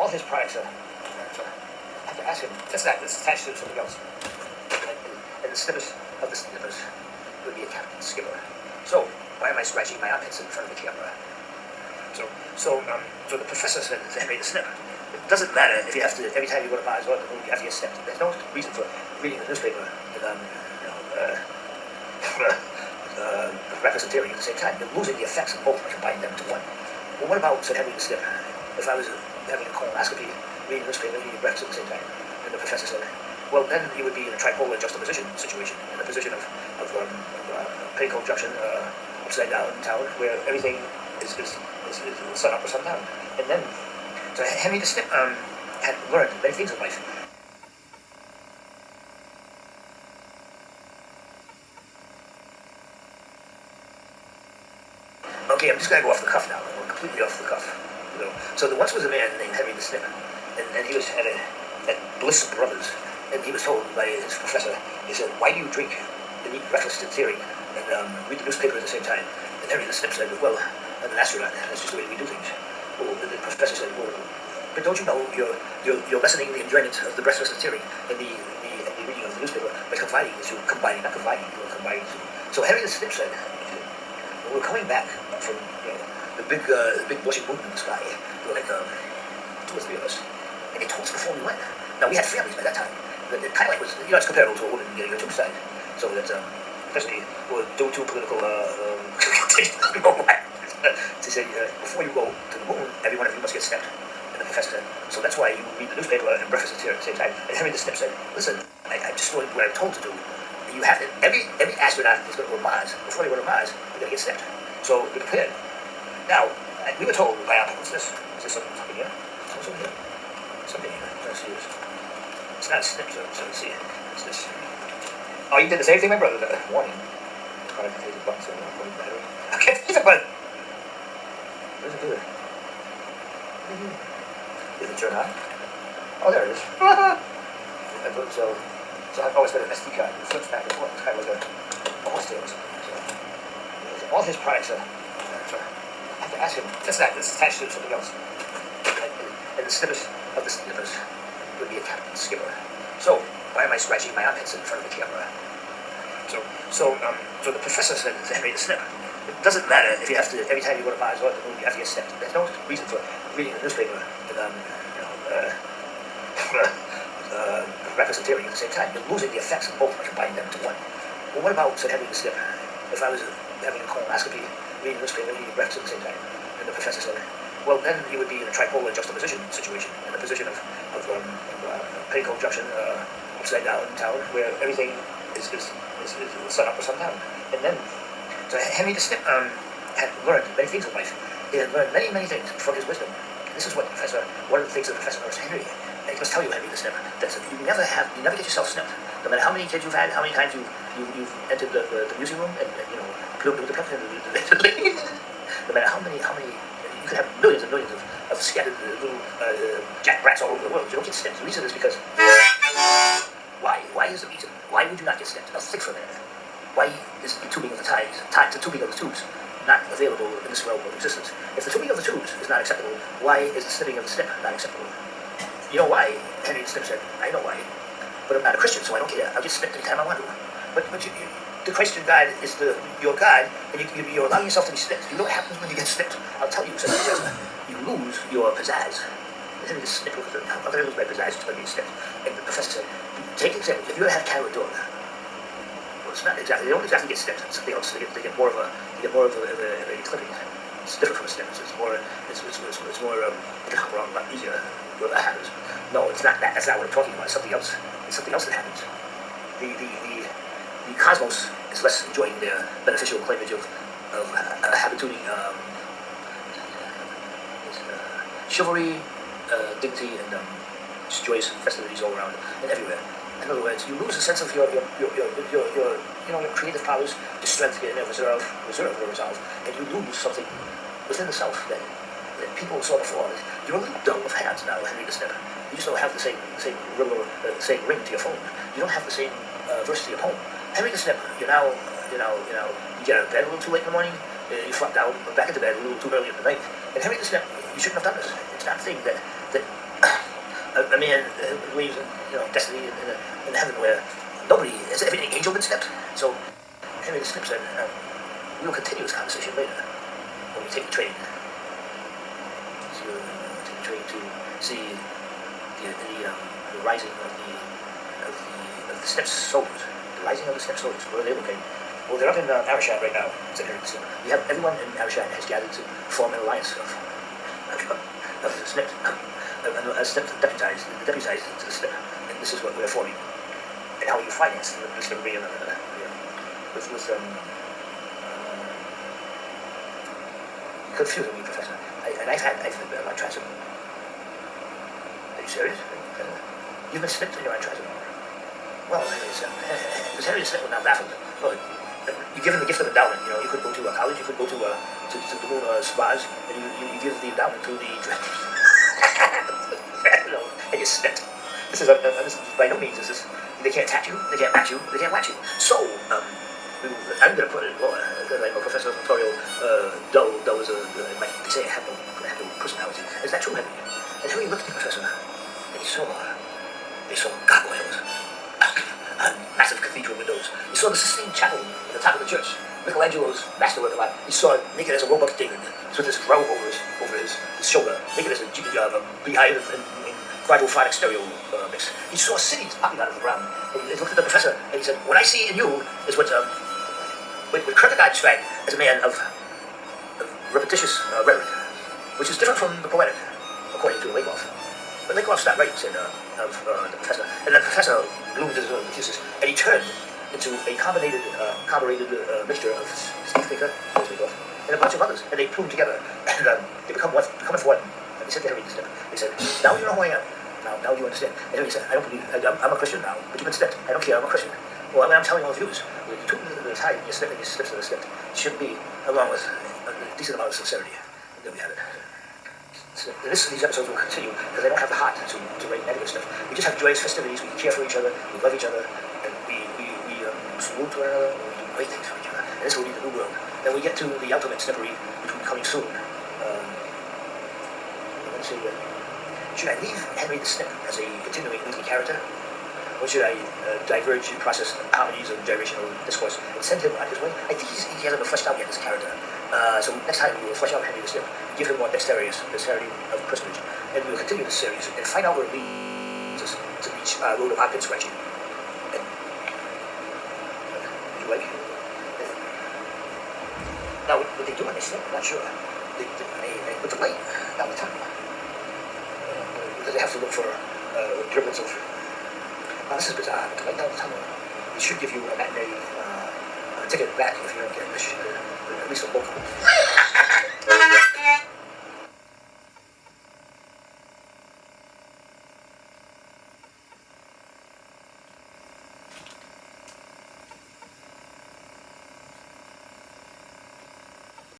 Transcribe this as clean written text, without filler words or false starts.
all his products are I have to ask him. That's attached to something else. And the snippers of the snippers would be a captain skipper. So why am I scratching my armpits in front of the camera? So the professor said to Henry the Snip, it doesn't matter if you have to, every time you go to Mars or the moon, you have to get snipped. There's no reason for reading the newspaper and breakfast and theory at the same time. You're losing the effects of both by combining them into one. Well, what about, said Henry the Snip, if I was having a colonoscopy, reading the newspaper, eating breakfast at the same time? And the professor said, well, then you would be in a tripolar juxtaposition situation, in a position of pinnacle junction, upside down tower, where everything is sun up or sun down. And then, so Henry the Snip had learned many things in life. Okay, I'm just going to go off the cuff now. I'm completely off the cuff. You know. So there once was a man named Henry the Snip, and he was at Bliss Brothers, and he was told by his professor, he said, why do you drink and eat breakfast in theory and read the newspaper at the same time? And Henry the Snip said, well, I'm an astronaut, that's just the way we do things. Well, the professor said, well, but don't you know you're lessening the enjoyment of the breakfast in theory and the reading of the newspaper by combining the two, not combining, you're combining the two. So Henry the Snip said, we're coming back from the big bushy moon in the sky. There were like 2 or 3 of us, and they told us before we went. Now we had families by that time. The kind of like was, it's comparable to a woman getting a tube side. So that especially due to political to say before you go to the moon, every one of you must get snipped. And the professor said, so that's why you read the newspaper and breakfast at the same time. And Henry the Snip said, listen, I'm just doing what I'm told to do. You have to, every astronaut is going to go to Mars. Before they go to Mars, they're going to get snipped. So be prepared. Now, we were told by our, what's this? Is this something here? Something here? Something here. Let's see this. It's not snipped, so let's see. What's this? Oh, you did the same thing, my brother. Warning. I can take the button so I'm not going to battery. I can't take the button. What does it do there? Is it turn on? Oh, there it is. I thought so. So I've always got an SD card. It flips back and forth. It's kind of like a horse tail. So all his products are. I have to ask him. That's attached to something else. And the snippers of the snippers would be a captain skipper. So why am I scratching my armpits in front of the camera? So the professor said to Henry the Snip, it doesn't matter if you have to, every time you go to Mars or the moon, you have to get snipped. There's no reason for reading the newspaper and breakfast and theory at the same time. You're losing the effects of both by combining them into one. Well, what about, said Henry the Snip, if I was having a colonoscopy, reading the newspaper, eating breakfast at the same time? And the professor said, well, then you would be in a tripolar juxtaposition situation, in a position of pinnacle junction, upside down tower, where everything is sun up or sun down. And then, so Henry the Snip had learned many things in life. He had learned many things from his wisdom. This is what one of the things that Professor knows Henry. And he must tell you, Henry the Snip, that you never get yourself snipped. No matter how many kids you've had, how many times you've entered the music room and played with the puppet. No matter how many, you could have millions and millions of scattered little jack rats all over the world. You don't get snipped. The reason is because why? Why is the reason? Why would you not get snipped? Now think for a minute. Why is the tubing of the the tubing of the tubes not available in this realm of existence? If the tubing of the tubes is not acceptable, why is the snipping of the snip not acceptable? You know why? Henry the Snip said, I know why. But I'm not a Christian, so I don't care. I'll get snipped anytime I want to. But the Christian God is your God, and you're allowing yourself to be snipped. You know what happens when you get snipped? I'll tell you, said the professor. You lose your pizzazz. Henry the Snip looked at him. How can I lose my pizzazz just by being snipped? And the professor said, take an example. If you ever had a cat or a dog, well, it's not exactly, they don't exactly get snipped. It's something else. They get more of a clipping. It's different from a snip. It's more a lot easier. Well, that happens. No, it's not that. That's not what I'm talking about. It's something else. It's something else that happens. The cosmos is less enjoying their beneficial claimage of habituating chivalry, dignity, and joyous festivities all around and everywhere. In other words, you lose a sense of your creative powers, your strength, your reserve, and you lose something within the self that people saw before. You're a little dull of hands now, Henry the Snip. You just don't have the same ring to your phone. You don't have the same verse to your poem. Henry the Snip, you get out of bed a little too late in the morning. You flop down back into bed a little too early in the night. And Henry the Snip, you shouldn't have done this. It's not a thing that a man believes in, destiny in heaven where nobody is everything angel been snipped. So Henry the Snip said, we will continue this conversation later when we take the train. So, take the train to see the rising of the Snip's soldiers. The rising of the Snip soldiers. Where are they located? Well, they're up in Arashad right now. We have everyone in Arashad has gathered to form an alliance of the Snip. Snip deputized to the Snip, and this is what we're forming. And how you finance the Snip with confusing me, Professor. I've been on transit. Are you serious? You've been snipped and you're on transit. Well, because Henry the Snip was not baffled. Well, you give him the gift of endowment. You could go to a college, you could go to the moon spas, and you give the endowment to the and you're snipped. This is by no means they can't attach you, they can't match you, they can't watch you. So I'm going to put it in law. I know Professor Tutorial dull as they say I have no personality. Is that true, Henry? And Henry looked at the professor and he saw gargoyles, massive cathedral windows. He saw the Sistine Chapel at the top of the church, Michelangelo's masterwork a lot. He saw it naked as a roebuck David, with this robe over his shoulder, naked as a beehive and quadrophonic stereo mix. He saw cities popping out of the ground. And he looked at the professor and he said, "What I see in you is what Kierkegaard described as a man of repetitious rhetoric, which is different from the poetic, according to Lakoff. But Lakoff's not right," said the professor. And the professor bloomed his excuses, and he turned into a carbonated mixture of Steve Baker, Lakoff, and a bunch of others, and they plumed together, and they become one. And they said to Henry the Snip, they said, "Now you know who I am. Now you understand." And Henry said, "I don't believe, I'm a Christian now, but you've been snipped. I don't care, I'm a Christian." Well, I'm telling all of you, you took the time, you're snipping your snips of the snipped. It should be, along with a decent amount of sincerity. And there we have it. So these episodes will continue because I don't have the heart to write negative stuff. We just have joyous festivities, we care for each other, we love each other, and we salute to one another, and we do great things for each other. And this will be the new world. Then we get to the ultimate snippery, which will be coming soon. Let's see, should I leave Henry the Snip as a continuing weekly character? Or should I diverge and process harmonies of gyrational discourse and send him on his way? I think he hasn't been fleshed out yet as a character. So next time we will flesh out Henry the Snip, give him more dexterity of personage, and we will continue this series and find out where it leads us to reach road of armpit scratching. And, you like? Now, what they do when they snip, I'm not sure. They put the light down the tongue. Because they have to look for dribblets of. Now, this is bizarre. But right down the tongue, it should give you a matinee ticket back if you don't get at least a local.